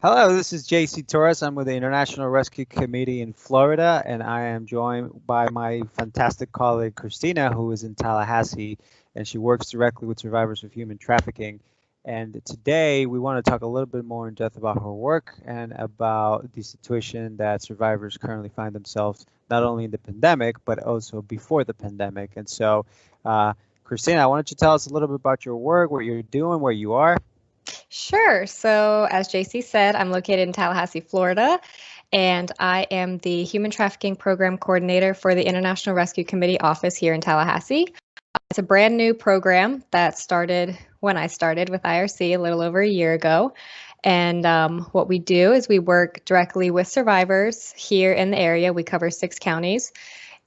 Hello, this is JC Torres. I'm with the International Rescue Committee in Florida, and I am joined by my fantastic colleague Christina, who is in Tallahassee, and she works directly with survivors of human trafficking. And today we want to talk a little bit more in depth about her work and about the situation that survivors currently find themselves, not only in the pandemic, but also before the pandemic. And so, Christina, why don't you tell us a little bit about your work, what you're doing, where you are? Sure. So, as JC said, I'm located in Tallahassee, Florida, and I am the Human Trafficking Program Coordinator for the International Rescue Committee office here in Tallahassee. It's a brand new program that started when I started with IRC a little over a year ago. And what we do is we work directly with survivors here in the area. We cover 6 counties,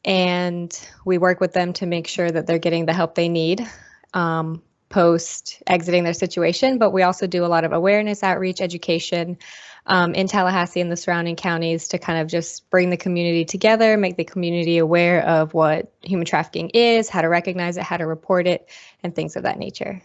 and we work with them to make sure that they're getting the help they need. Post exiting their situation, but we also do a lot of awareness, outreach, education in Tallahassee and the surrounding counties to kind of just bring the community together, make the community aware of what human trafficking is, how to recognize it, how to report it, and things of that nature.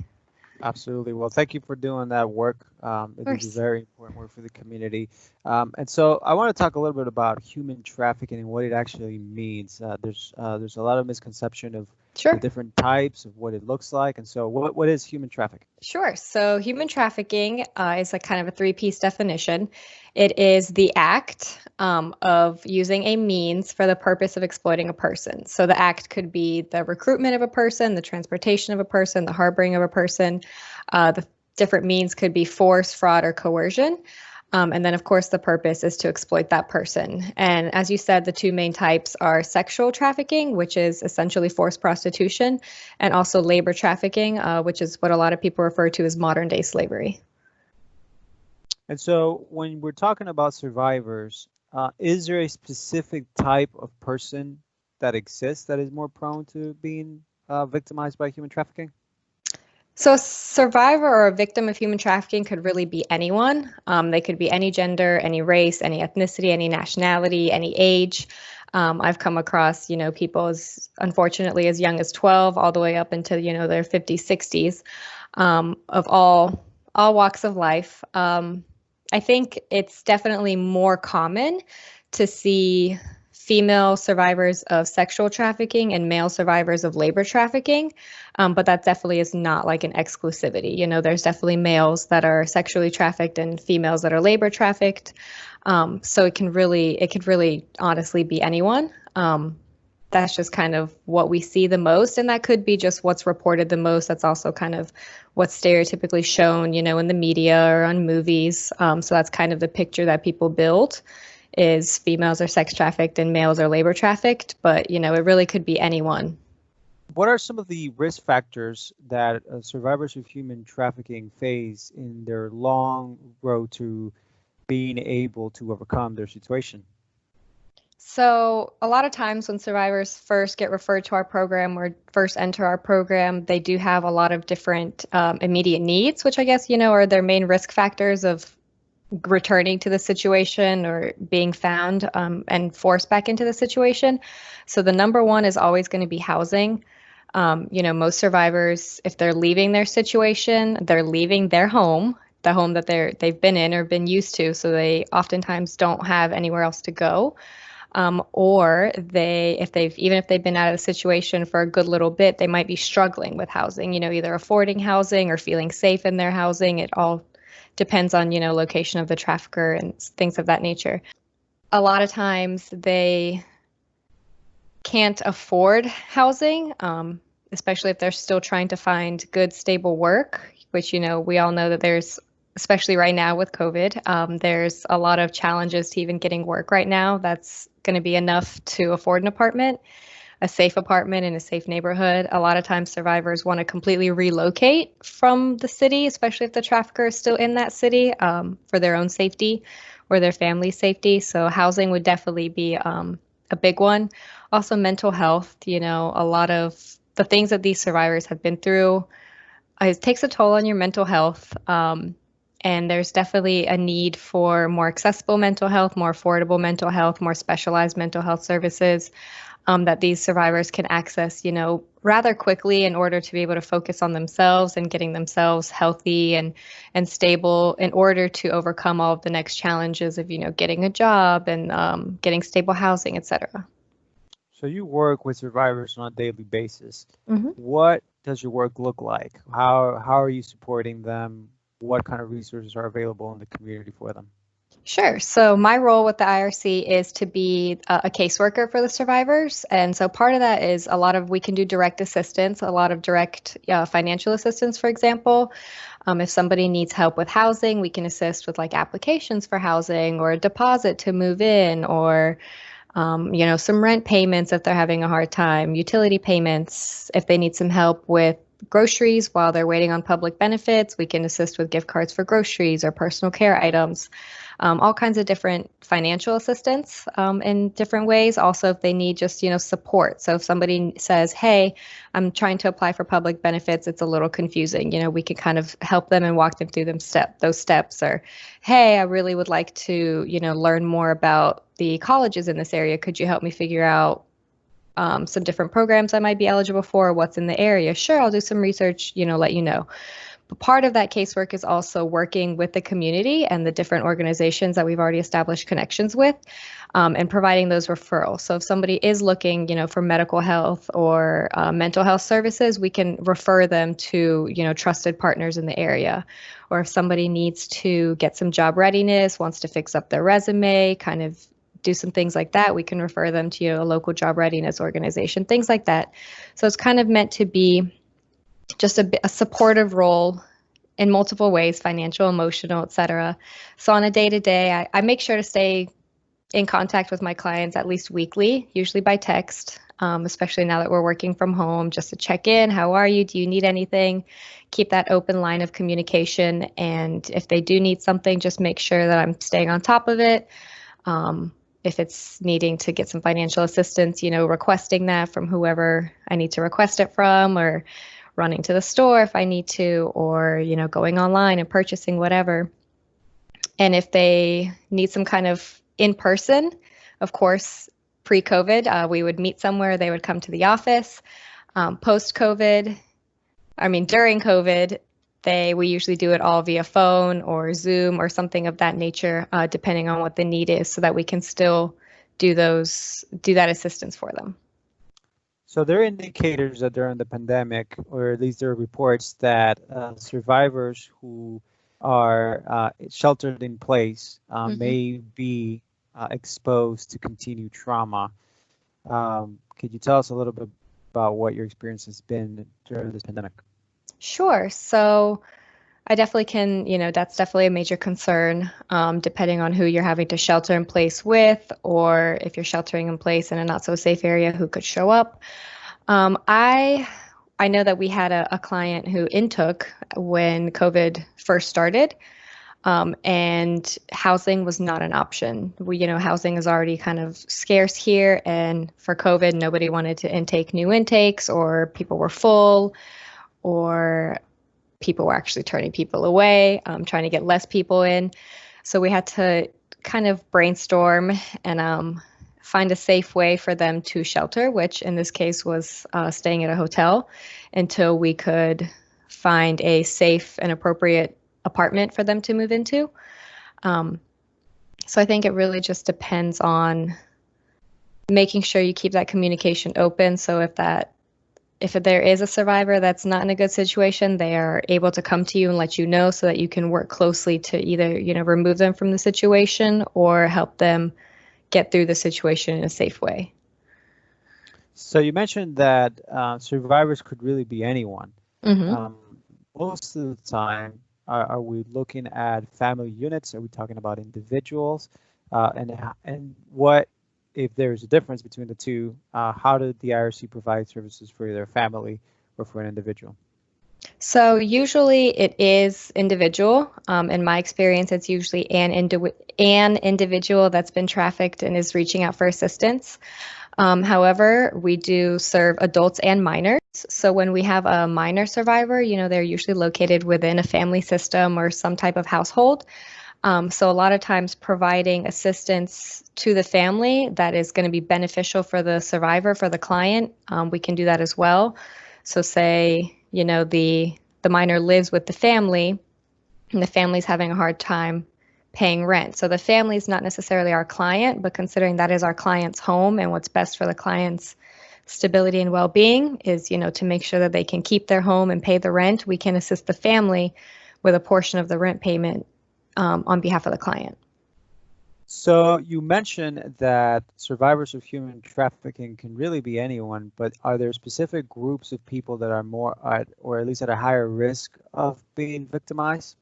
Absolutely. Well, thank you for doing that work. Of It is a course. very important work for the community. And so I want to talk a little bit about human trafficking and what it actually means. There's a lot of misconception of the Sure. different types of what it looks like. And so what is human trafficking? Sure. So human trafficking is a kind of a three-piece definition. It is the act of using a means for the purpose of exploiting a person. So the act could be the recruitment of a person, the transportation of a person, the harboring of a person. The different means could be force, fraud, or coercion. And then, of course, the purpose is to exploit that person. And as you said, the two main types are sexual trafficking, which is essentially forced prostitution, and also labor trafficking, which is what a lot of people refer to as modern day slavery. And so when we're talking about survivors, is there a specific type of person that exists that is more prone to being victimized by human trafficking? So, a survivor or a victim of human trafficking could really be anyone. They could be any gender, any race, any ethnicity, any nationality, any age. I've come across, people unfortunately as young as 12, all the way up into, their 50s, 60s, of all walks of life. I think it's definitely more common to see female survivors of sexual trafficking and male survivors of labor trafficking. But that definitely is not like an exclusivity. There's definitely males that are sexually trafficked and females that are labor trafficked. So it could really honestly be anyone. That's just kind of what we see the most, and that could be just what's reported the most. That's also kind of what's stereotypically shown, in the media or on movies. So that's kind of the picture that people build is females are sex trafficked and males are labor trafficked, but it really could be anyone. What are some of the risk factors that survivors of human trafficking face in their long road to being able to overcome their situation? So a lot of times when survivors first get referred to our program or first enter our program, they do have a lot of different immediate needs, which I guess, are their main risk factors of returning to the situation or being found and forced back into the situation. So the number one is always going to be housing. Most survivors, if they're leaving their situation, they're leaving their home, the home that they've been in or been used to. So they oftentimes don't have anywhere else to go. Or even if they've been out of the situation for a good little bit, they might be struggling with housing, either affording housing or feeling safe in their housing. It all depends on, location of the trafficker and things of that nature. A lot of times they can't afford housing, especially if they're still trying to find good, stable work, which, we all know that there's, especially right now with COVID, there's a lot of challenges to even getting work right now. That's going to be enough to afford an apartment, a safe apartment in a safe neighborhood. A lot of times survivors want to completely relocate from the city, especially if the trafficker is still in that city, for their own safety or their family's safety. So housing would definitely be a big one. Also mental health, a lot of the things that these survivors have been through, it takes a toll on your mental health. And there's definitely a need for more accessible mental health, more affordable mental health, more specialized mental health services. that these survivors can access, rather quickly in order to be able to focus on themselves and getting themselves healthy and stable in order to overcome all of the next challenges of, getting a job and getting stable housing, etc. So you work with survivors on a daily basis. Mm-hmm. What does your work look like? How are you supporting them? What kind of resources are available in the community for them? Sure. So my role with the IRC is to be a caseworker for the survivors. And so part of that is we can do direct assistance, a lot of direct financial assistance, for example. If somebody needs help with housing, we can assist with like applications for housing or a deposit to move in or, some rent payments if they're having a hard time, utility payments, if they need some help with groceries while they're waiting on public benefits, we can assist with gift cards for groceries or personal care items. All kinds of different financial assistance in different ways. Also, if they need just, support. So if somebody says, hey, I'm trying to apply for public benefits, it's a little confusing, we can kind of help them and walk them through those steps. Or, hey, I really would like to, learn more about the colleges in this area. Could you help me figure out some different programs I might be eligible for, what's in the area? Sure, I'll do some research, let you know. But part of that casework is also working with the community and the different organizations that we've already established connections with and providing those referrals. So if somebody is looking, for medical health or mental health services, we can refer them to, trusted partners in the area. Or if somebody needs to get some job readiness, wants to fix up their resume, kind of do some things like that, we can refer them to a local job readiness organization, things like that. So it's kind of meant to be just a supportive role in multiple ways, financial, emotional, etc. So on a day-to-day, I make sure to stay in contact with my clients at least weekly, usually by text, especially now that we're working from home, just to check in. How are you? Do you need anything? Keep that open line of communication. And if they do need something, just make sure that I'm staying on top of it. If it's needing to get some financial assistance, requesting that from whoever I need to request it from, or running to the store if I need to, or, going online and purchasing whatever. And if they need some kind of in-person, of course, pre-COVID, we would meet somewhere, they would come to the office. Post-COVID, during COVID, we usually do it all via phone or Zoom or something of that nature, depending on what the need is, so that we can still do that assistance for them. So there are indicators that during the pandemic, or at least there are reports that survivors who are sheltered in place may be exposed to continued trauma. Could you tell us a little bit about what your experience has been during this pandemic? Sure. So I definitely can, that's definitely a major concern, depending on who you're having to shelter in place with, or if you're sheltering in place in a not so safe area, who could show up. I know that we had a client who intook when COVID first started, and housing was not an option. Housing is already kind of scarce here, and for COVID, nobody wanted to intake new intakes, or people were full, or people were actually turning people away, trying to get less people in. So we had to kind of brainstorm and find a safe way for them to shelter, which in this case was staying at a hotel until we could find a safe and appropriate apartment for them to move into. So I think it really just depends on making sure you keep that communication open. So if there is a survivor that's not in a good situation, they are able to come to you and let you know, so that you can work closely to either, remove them from the situation or help them get through the situation in a safe way. So you mentioned that survivors could really be anyone. Most of the time, are we looking at family units? Are we talking about individuals? And what, if there's a difference between the two, how did the IRC provide services for either a family or for an individual? So usually it is individual. In my experience, it's usually an individual that's been trafficked and is reaching out for assistance. However, we do serve adults and minors. So when we have a minor survivor, they're usually located within a family system or some type of household. So a lot of times providing assistance to the family that is going to be beneficial for the survivor, for the client, we can do that as well. So say, the minor lives with the family and the family's having a hard time paying rent. So the family is not necessarily our client, but considering that is our client's home and what's best for the client's stability and well-being is, to make sure that they can keep their home and pay the rent, we can assist the family with a portion of the rent payment on behalf of the client. So you mentioned that survivors of human trafficking can really be anyone, but are there specific groups of people that are more at, or at least at a higher risk of being victimized?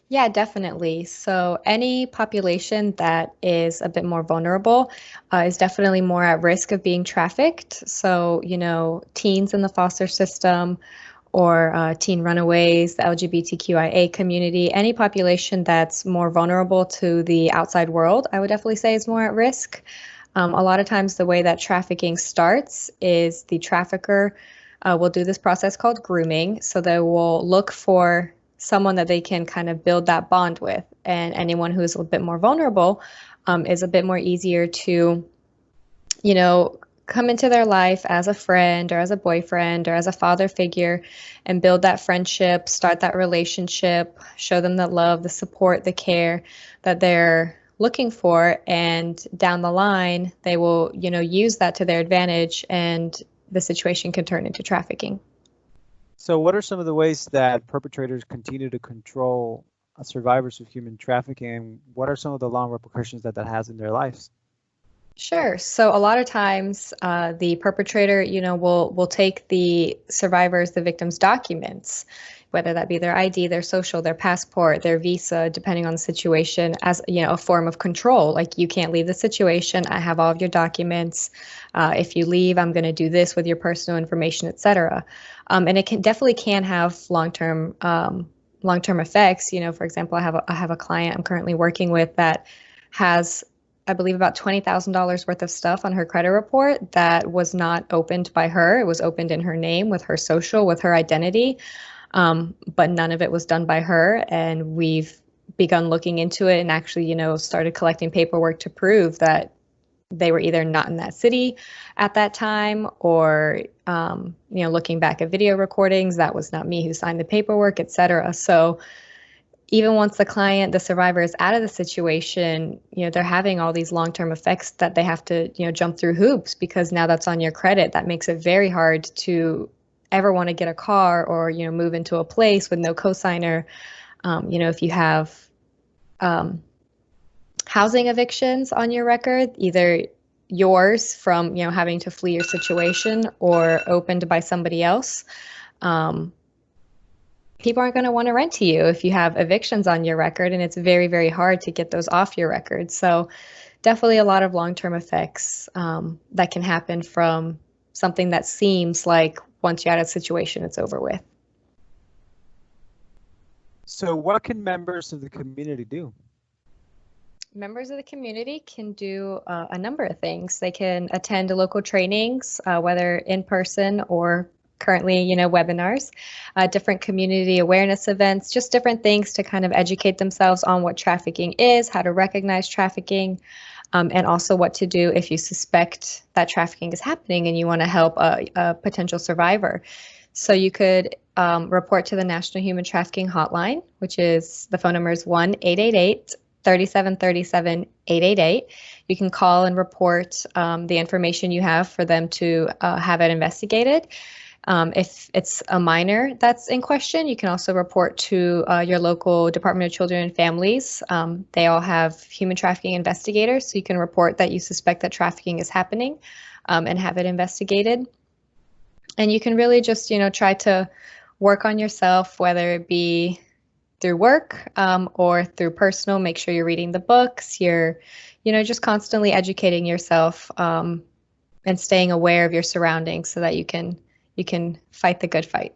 Yeah, definitely. So any population that is a bit more vulnerable is definitely more at risk of being trafficked. So, teens in the foster system or teen runaways, the LGBTQIA community, any population that's more vulnerable to the outside world, I would definitely say is more at risk. A lot of times the way that trafficking starts is the trafficker will do this process called grooming. So they will look for someone that they can kind of build that bond with. And anyone who is a bit more vulnerable is a bit more easier to, come into their life as a friend or as a boyfriend or as a father figure and build that friendship, start that relationship, show them the love, the support, the care that they're looking for. And down the line, they will, use that to their advantage and the situation can turn into trafficking. So what are some of the ways that perpetrators continue to control survivors of human trafficking? What are some of the long repercussions that has in their lives? Sure. So a lot of times, the perpetrator, will take the survivors, the victims' documents, whether that be their ID, their social, their passport, their visa, depending on the situation, as a form of control. Like, you can't leave the situation. I have all of your documents. If you leave, I'm going to do this with your personal information, etc. And it definitely can have long-term effects. For example, I have a client I'm currently working with that has, I believe, about $20,000 worth of stuff on her credit report that was not opened by her. It was opened in her name with her social, with her identity, but none of it was done by her. And we've begun looking into it and actually, started collecting paperwork to prove that they were either not in that city at that time or, looking back at video recordings, that was not me who signed the paperwork, etc. So even once the survivor is out of the situation, they're having all these long-term effects that they have to, jump through hoops because now that's on your credit. That makes it very hard to ever want to get a car or, move into a place with no cosigner. If you have housing evictions on your record, either yours from, having to flee your situation or opened by somebody else, people aren't going to want to rent to you if you have evictions on your record, and it's very, very hard to get those off your record. So definitely a lot of long-term effects that can happen from something that seems like once you're out of the situation, it's over with. So what can members of the community do? Members of the community can do a number of things. They can attend local trainings, whether in person or currently, webinars, different community awareness events, just different things to kind of educate themselves on what trafficking is, how to recognize trafficking, and also what to do if you suspect that trafficking is happening and you want to help a potential survivor. So you could report to the National Human Trafficking Hotline, which is the phone number is 1-888-3737-888. You can call and report the information you have for them to have it investigated. If it's a minor that's in question, you can also report to your local Department of Children and Families. They all have human trafficking investigators, so you can report that you suspect that trafficking is happening and have it investigated. And you can really just, try to work on yourself, whether it be through work or through personal. Make sure you're reading the books, you're, just constantly educating yourself and staying aware of your surroundings so that you can fight the good fight.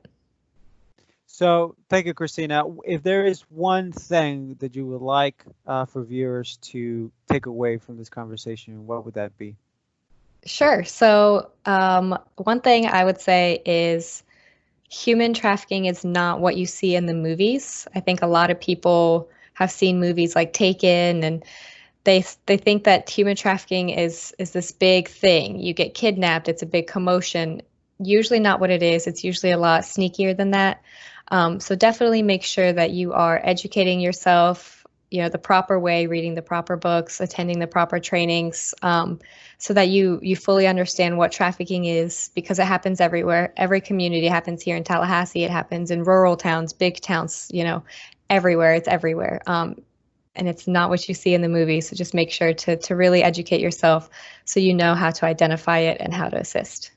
So thank you, Christina. If there is one thing that you would like for viewers to take away from this conversation, what would that be? Sure. So one thing I would say is human trafficking is not what you see in the movies. I think a lot of people have seen movies like Taken, and they think that human trafficking is this big thing. You get kidnapped, it's a big commotion. Usually not what it is. It's usually a lot sneakier than that. So definitely make sure that you are educating yourself, the proper way, reading the proper books, attending the proper trainings, so that you fully understand what trafficking is, because it happens everywhere. Every community. It happens here in Tallahassee. It happens in rural towns, big towns, everywhere. It's everywhere. And it's not what you see in the movie. So just make sure to really educate yourself so you know how to identify it and how to assist.